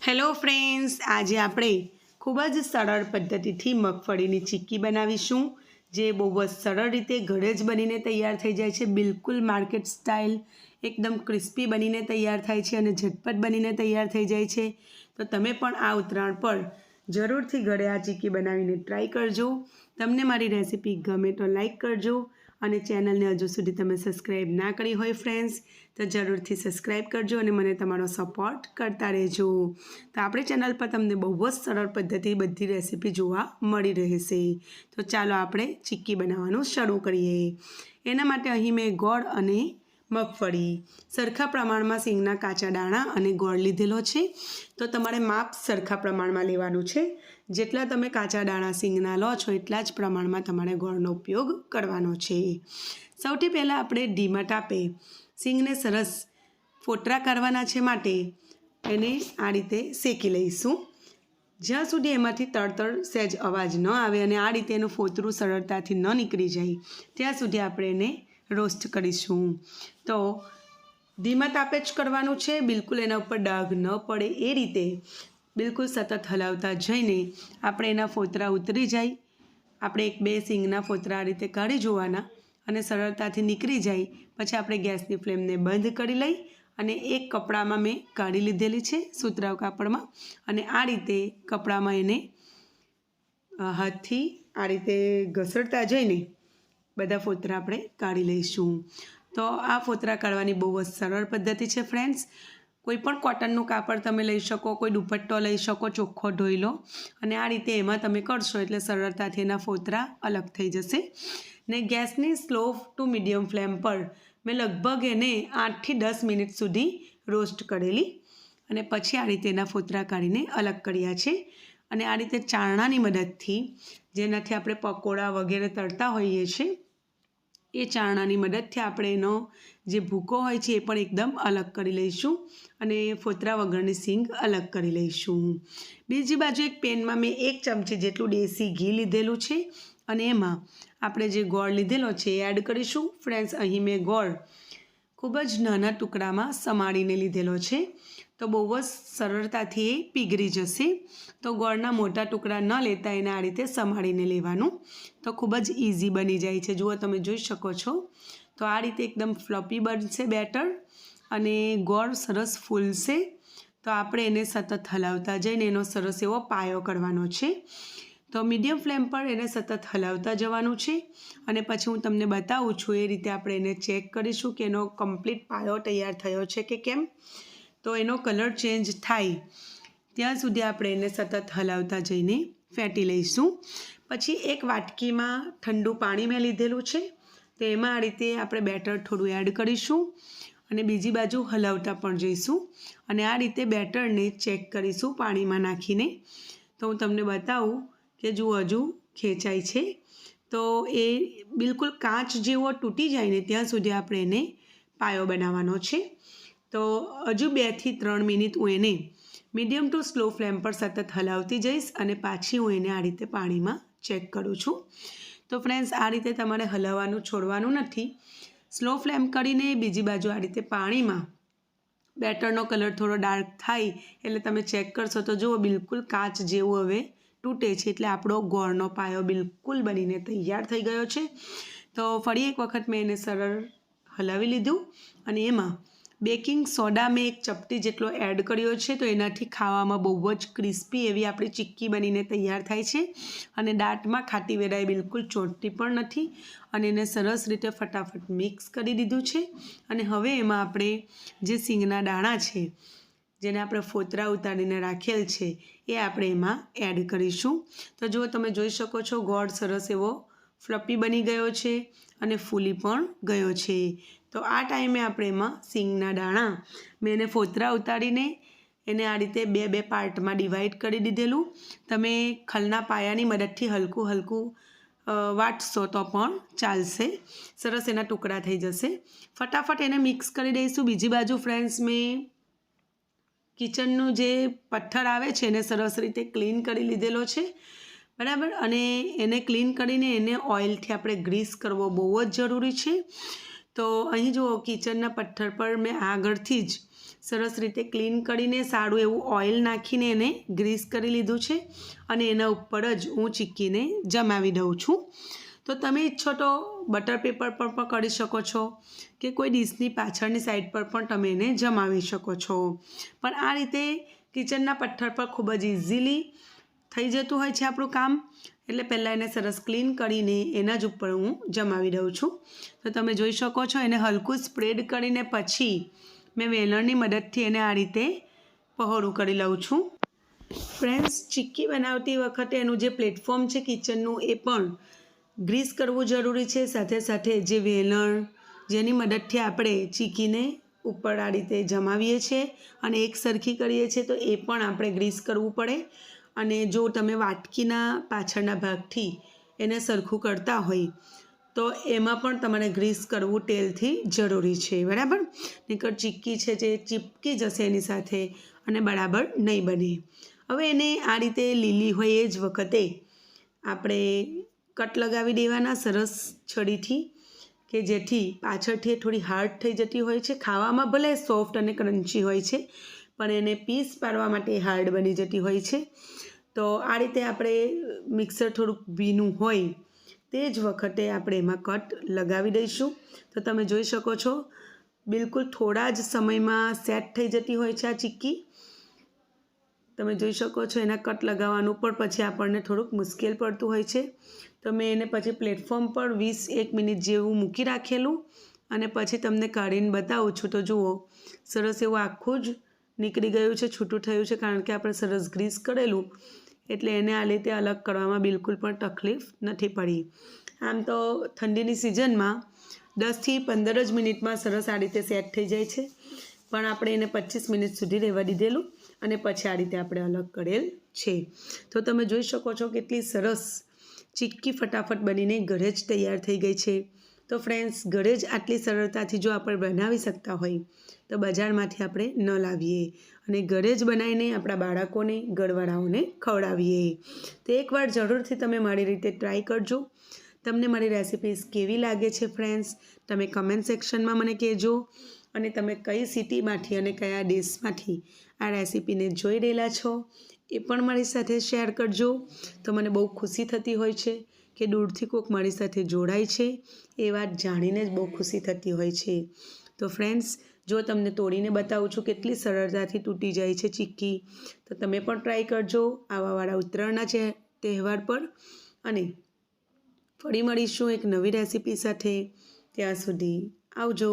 Hello friends, આજે આપણે ખૂબ જ સરળ પદ્ધતિથી મગફળીની ચીક્કી બનાવીશું, જે બહુ જ સરળ રીતે ઘરે જ બનીને તૈયાર થઈ જાય છે. બિલકુલ માર્કેટ સ્ટાઇલ એકદમ ક્રિસ્પી બનીને તૈયાર થાય છે અને ઝટપટ બનીને તૈયાર થઈ જાય છે. તો તમે પણ આ ઉત્તરાયણ પર જરૂરથી ઘરે આ ચીક્કી બનાવીને ટ્રાય કરજો. તમને મારી રેસીપી ગમે તો લાઈક કરજો અને ચેનલને હજુ સુધી તમે સબસ્ક્રાઈબ ના કરી હોય ફ્રેન્ડ્સ તો જરૂરથી સબસ્ક્રાઈબ કરજો અને મને તમારો સપોર્ટ કરતા રહેજો. તો આપણી ચેનલ પર તમને બહુ જ સરળ પદ્ધતિ બધી રેસીપી જોવા મળી રહેશે. તો ચાલો આપણે ચીક્કી બનાવવાનું શરૂ કરીએ. એના માટે અહીં મેં ગોળ અને મગફળી સરખા પ્રમાણમાં સિંગના કાચા દાણા અને ગોળ લીધેલો છે. તો તમારે માપ સરખા પ્રમાણમાં લેવાનું છે. જેટલા તમે કાચા દાણા સિંગના લો છો એટલા જ પ્રમાણમાં તમારે ગોળનો ઉપયોગ કરવાનો છે. સૌથી પહેલાં આપણે ધીમા તાપે સિંગને સરસ ફોતરા કરવાના છે, માટે એને આ રીતે શેકી લઈશું જ્યાં સુધી એમાંથી તળતળ સહેજ અવાજ ન આવે અને આ રીતે એનું ફોતરું સરળતાથી ન નીકળી જાય ત્યાં સુધી આપણે એને રોસ્ટ કરીશું. તો ધીમા તાપે જ કરવાનું છે, બિલકુલ એના ઉપર ડાઘ ન પડે એ રીતે બિલકુલ સતત હલાવતા જઈને આપણે એના ફોતરા ઉતરી જાય. આપણે એક બે સિંગના ફોતરા આ રીતે કાઢી જોવાના અને સરળતાથી નીકળી જાય પછી આપણે ગેસની ફ્લેમને બંધ કરી લઈ અને એક કપડામાં મેં કાઢી લીધેલી છે, સુતરાઉ કાપડમાં, અને આ રીતે કપડામાં એને હાથથી આ રીતે ઘસડતા જઈને બધા ફોતરા આપણે કાઢી લઈશું. તો આ ફોતરા કાઢવાની બહુ જ સરળ પદ્ધતિ છે ફ્રેન્ડ્સ. કોઈ પણ કોટનનું કાપડ તમે લઈ શકો, કોઈ દુપટ્ટો લઈ શકો, ચોખ્ખો ધોઈ લો અને આ રીતે એમાં તમે કરશો એટલે સરળતાથી એના ફોતરા અલગ થઈ જશે. ને ગેસની સ્લો ટુ મીડિયમ ફ્લેમ પર મેં લગભગ એને 8થી 10 મિનિટ સુધી રોસ્ટ કરેલી અને પછી આ રીતે એના ફોતરા કાઢીને અલગ કર્યા છે. અને આ રીતે ચારણાની મદદથી, જેનાથી આપણે પકોડા વગેરે તળતા હોઈએ છીએ, એ ચારણાની મદદથી આપણે એનો જે ભૂકો હોય છે એ પણ એકદમ અલગ કરી લઈશું અને ફોતરા વગરની સિંગ અલગ કરી લઈશું. બીજી બાજુ એક પેનમાં મેં 1 ચમચી જેટલું દેશી ઘી લીધેલું છે અને એમાં આપણે જે ગોળ લીધેલો છે એ એડ કરીશું. ફ્રેન્ડ્સ, અહીં મેં ગોળ ખૂબ જ નાના ટુકડામાં સમારીને લીધેલો છે, તો બહુ જ સરળતાથી એ પીગળી જશે. તો ગોળના મોટા ટુકડા ન લેતા એને આ રીતે સમારીને લેવાનું, તો ખૂબ જ ઇઝી બની જાય છે. જુઓ, તમે જોઈ શકો છો. તો આ રીતે એકદમ ફ્લપી બનશે બેટર અને ગોળ સરસ ફૂલશે. તો આપણે એને સતત હલાવતા જઈને એનો સરસ એવો પાયો કરવાનો છે. તો મીડિયમ ફ્લેમ પર એને સતત હલાવતા જવાનું છે અને પછી હું તમને બતાવું છું એ રીતે આપણે એને ચેક કરીશું કે એનો કમ્પ્લીટ પાયો તૈયાર થયો છે કે કેમ. તો એનો કલર ચેન્જ થાય ત્યાં સુધી આપણે એને સતત હલાવતા જઈને ફેંટી લઈશું. પછી એક વાટકીમાં ઠંડુ પાણી મેં લીધેલું છે, તો એમાં આ રીતે આપણે બેટર થોડું એડ કરીશું અને બીજી બાજુ હલાવતા પણ જઈશું અને આ રીતે બેટરને ચેક કરીશું પાણીમાં નાખીને. તો હું તમને બતાવું કે જો હજુ ખેંચાય છે, તો એ બિલકુલ કાચ જેવો તૂટી જાય ને ત્યાં સુધી આપણે એને પાયો બનાવવાનો છે. તો હજુ 2 થી 3 મિનિટ હું એને મીડિયમ ટુ સ્લો ફ્લેમ પર સતત હલાવતી જઈશ અને પાછી હું એને આ રીતે પાણીમાં ચેક કરું છું. તો ફ્રેન્ડ્સ, આ રીતે તમારે હલાવવાનું છોડવાનું નથી. સ્લો ફ્લેમ કરીને બીજી બાજુ આ રીતે પાણીમાં બેટરનો કલર થોડો ડાર્ક થાય એટલે તમે ચેક કરશો તો જુઓ બિલકુલ કાચ જેવું હવે તૂટે છે, એટલે આપણો ગોળનો પાયો બિલકુલ બનીને તૈયાર થઈ ગયો છે. તો ફરી એક વખત મેં એને સરળ હલાવી લીધું અને એમાં બેકિંગ સોડા મેં 1 ચપટી જેટલો એડ કર્યો છે. તો એનાથી ખાવામાં બહુ જ ક્રિસ્પી એવી આપણી ચીક્કી બનીને તૈયાર થાય છે અને દાંતમાં ખાટી વેરાય બિલકુલ ચોંટતી પણ નથી. અને એને સરસ રીતે ફટાફટ મિક્સ કરી દીધું છે અને હવે એમાં આપણે જે સિંગના દાણા છે, જેને આપણે ફોતરા ઉતારીને રાખેલ છે, એ આપણે એમાં એડ કરીશું. તો જો તમે જોઈ શકો છો, ગોળ સરસ એવો ફ્લપી બની ગયો છે અને ફૂલી પણ ગયો છે. તો આ ટાઈમે આપણે એમાં સિંગના દાણા મેં એને ફોતરા ઉતારીને એને આ રીતે 2 પાર્ટમાં ડિવાઈડ કરી દીધેલું. તમે ખલના પાયાની મદદથી હલકું હલકું વાટશો તો પણ ચાલશે. સરસ એના ટુકડા થઈ જશે. ફટાફટ એને મિક્સ કરી દઈશું. બીજી બાજુ ફ્રેન્ડ્સ, મેં કિચનનું જે પથ્થર આવે છે એને સરસ રીતે ક્લીન કરી લીધેલો છે, બરાબર. અને એને ક્લીન કરીને એને ઓઇલથી આપણે ગ્રીસ કરવો બહુ જ જરૂરી છે. તો અહીં જુઓ, કિચનના પથ્થર પર મેં આગળથી જ સરસ રીતે ક્લીન કરીને સારું એવું ઓઇલ નાખીને એને ગ્રીસ કરી લીધું છે અને એના ઉપર જ હું ચીક્કીને જમાવી દઉં છું. તો તમે ઈચ્છો તો બટર પેપર પર પણ કરી શકો છો કે કોઈ ડીશની પાછળની સાઈડ પર પણ તમે એને જમાવી શકો છો. પણ આ રીતે કિચનના પથ્થર પર ખૂબ જ ઇઝીલી થઈ જતું હોય છે આપણું કામ. એટલે પહેલાં એને સરસ ક્લીન કરીને એના જ ઉપર હું જમાવી દઉં છું. તો તમે જોઈ શકો છો એને હલકું સ્પ્રેડ કરીને પછી મેં વેલણની મદદથી એને આ રીતે પહોળું કરી લઉં છું. ફ્રેન્ડ્સ, ચીક્કી બનાવતી વખતે એનું જે પ્લેટફોર્મ છે કિચનનું એ પણ ગ્રીસ કરવું જરૂરી છે. સાથે સાથે જે વેલણ જેની મદદથી આપણે ચીક્કીને ઉપર આ રીતે જમાવીએ છીએ અને એક સરખી કરીએ છીએ તો એ પણ આપણે ગ્રીસ કરવું પડે. અને જો તમે વાટકીના પાછળના ભાગથી એને સરખું કરતા હોય તો એમાં પણ તમારે ગ્રીસ કરવું તેલથી જરૂરી છે, બરાબર? નહીંતર ચીક્કી છે જે ચીપકી જશે એની સાથે અને બરાબર નહીં બને. હવે એને આ રીતે લીલી હોય એ જ વખતે આપણે કટ લગાવી દેવાના સરસ છડીથી, કે જેથી પાછળથી થોડી હાર્ડ થઈ જતી હોય છે. ખાવામાં ભલે સોફ્ટ અને ક્રન્ચી હોય છે પણ એને પીસ પાડવા માટે હાર્ડ બની જતી હોય છે. તો આ રીતે આપણે મિક્સર થોડુંક ભીનું હોય તે જ વખતે આપણે એમાં કટ લગાવી દઈશું. તો તમે જોઈ શકો છો બિલકુલ થોડા જ સમયમાં સેટ થઈ જતી હોય છે આ ચીક્કી. તમે જોઈ શકો છો એના કટ લગાવવાનું પણ પછી આપણને થોડુંક મુશ્કેલ પડતું હોય છે. તો મેં એને પછી પ્લેટફોર્મ પર 20-1 મિનિટ જેવું મૂકી રાખેલું અને પછી તમને કાઢીને બતાવું છું. તો જુઓ સરસ એવું આખું જ નીકળી ગયું છે, છૂટું થયું છે, કારણ કે આપણે સરસ ગ્રીસ કરેલું એટલે એને આ રીતે અલગ કરવામાં બિલકુલ પણ તકલીફ નથી પડી. આમ તો ઠંડીની સિઝનમાં 10થી 15 જ મિનિટમાં સરસ આ રીતે સેટ થઈ જાય છે, પણ આપણે એને 25 મિનિટ સુધી રહેવા દીધેલું અને પછી આ રીતે આપણે અલગ કરેલ છે. તો તમે જોઈ શકો છો કેટલી સરસ ચીક્કી ફટાફટ બનીને ઘરે જ તૈયાર થઈ ગઈ છે. તો ફ્રેન્ડ્સ, ઘરે જ આટલી સરળતાથી જો આપણે બનાવી શકતા હોય તો બજારમાંથી આપણે ન લાવીએ અને ઘરે જ બનાવીને આપણા બાળકોને, ઘરવાળાઓને ખવડાવીએ. તો એકવાર જરૂરથી તમે મારી રીતે ટ્રાય કરજો. તમને મારી રેસિપીઝ કેવી લાગે છે ફ્રેન્ડ્સ, તમે કમેન્ટ સેક્શનમાં મને કહેજો. અને તમે કઈ સિટીમાંથી અને કયા દેશમાંથી આ રેસિપીને જોઈ રહેલા છો એ પણ મારી સાથે શેર કરજો. તો મને બહુ ખુશી થતી હોય છે કે દૂરથી કોઈક મારી સાથે જોડાય છે એ વાત જાણીને જ બહુ ખુશી થતી હોય છે. તો ફ્રેન્ડ્સ, જો તમને તોડીને બતાવું છું કેટલી સરળતાથી તૂટી જાય છે ચીક્કી, તો તમે પણ ટ્રાય કરજો આવાવાળા ઉત્તરાયણના તહેવાર પર. અને ફરી મળીશું એક નવી રેસિપી સાથે. ત્યાં સુધી આવજો.